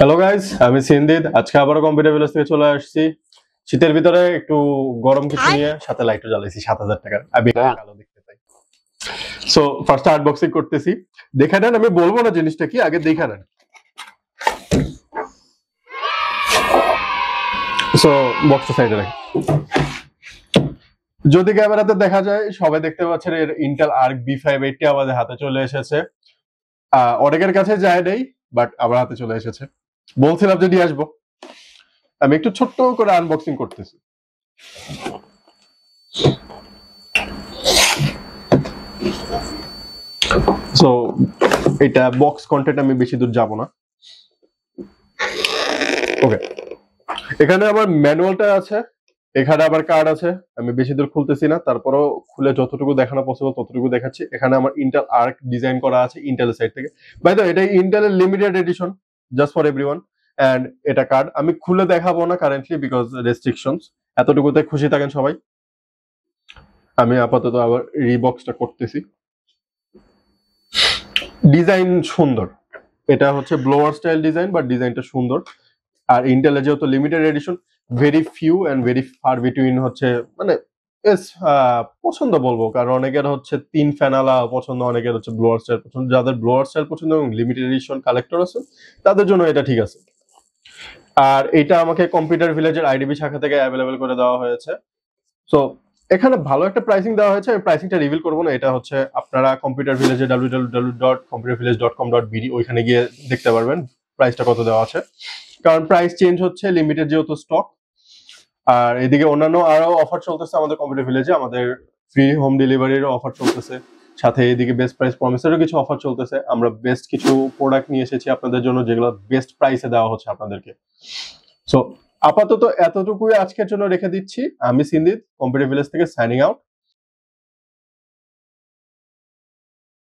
Hello guys, আমি সিন্দিদ। আজকে আবারও কম্পিউটার ভিলেজ থেকে চলে আসছি শীতের ভিতরে একটু গরম কিছু নিয়ে, সাথে লাইটও জ্বালাইছি 7,000 টাকার। আমি কালো দেখতে চাই। সো ফার্স্ট আনবক্সিং করতেছি। দেখে নেন, আমি বলবো না জিনিসটা কি, আগে দেখে নেন। সো বক্সটা সাইডে রাখি। যদি ক্যামেরাতে দেখা যায়, সবাই দেখতে পাচ্ছেন এর ইন্টেল আর্ক B580 আমাদের হাতে চলে এসেছে। অনেকের কাছে যায় নেই, বাট আমার হাতে চলে এসেছে। বলছিলাম যে নিয়ে আসবো। আমি একটু ছোট্ট করে আনবক্সিং করতেছি। সো এটা বক্স কন্টেন্ট, আমি বেশি দূর যাব না। ওকে, এখানে আমার ম্যানুয়ালটা আছে, এখানে আবার কার্ড আছে। আমি বেশি দূর খুলতেছি না, তারপরেও খুলে যতটুকু দেখানো পসিবল ততটুকু দেখাচ্ছি। এখানে আমার ইন্টেল আর্ক ডিজাইন করা আছে ইন্টেলের সাইড থেকে। বাই দ্য ওয়ে, এটা ইন্টেলের limited edition, just for everyone. And এটা কার্ড আমি খুলে দেখাবো না কারেন্টলি, বিকজ রেস্ট্রিকশনস। এতটুকুতে খুশি থাকেন সবাই। আমি আপাতত আবার রিবক্সটা করতেছি। ডিজাইন সুন্দর, এটা হচ্ছে ব্লোয়ার স্টাইল ডিজাইন, বাট ডিজাইনটা সুন্দর। আর ইন্টেলের যেহেতু limited edition, very few and very far between হচ্ছে, মানে পছন্দ বলবো, কারণ অনেকের হচ্ছে 3 ফ্যানালা পছন্দ, অনেকের হচ্ছে ব্লোয়ার স্টাইল পছন্দ। যাদের ব্লোয়ার স্টাইল পছন্দ এবং লিমিটেড এডিশন কালেক্টর আছে, তাদের জন্য এটা ঠিক আছে। আর এটা আমাকে কম্পিউটার ভিলেজের আইডিবি শাখা থেকে অ্যাভেলেবেল করে দেওয়া হয়েছে। সো এখানে ভালো একটা প্রাইসিং দেওয়া হয়েছে। আমি প্রাইসিংটা রিভিল করবো না, এটা হচ্ছে আপনারা কম্পিউটার ভিলেজে www.computervillage.com.bd ওইখানে গিয়ে দেখতে পারবেন প্রাইসটা কত দেওয়া আছে। কারণ প্রাইস চেঞ্জ হচ্ছে, লিমিটেড যেহেতু স্টক। আর এদিকে অন্যান্য আরো অফার চলতেছে আমাদের কম্পিউটার ভিলেজে। আমাদের ফ্রি হোম ডেলিভারিরও অফার চলতেছে, সাথে এদিকে বেস্ট প্রাইস প্রমিসেরও কিছু অফার চলতেছে। আমরা বেস্ট কিছু প্রোডাক্ট নিয়ে এসেছি আপনাদের জন্য, যেগুলো বেস্ট প্রাইসে দেওয়া হচ্ছে আপনাদেরকে। সো আপাতত এতটুকুই আজকের জন্য রেখে দিচ্ছি। আমি সিন্দিদ, কম্পিউটার ভিলেজ থেকে সাইনিং আউট।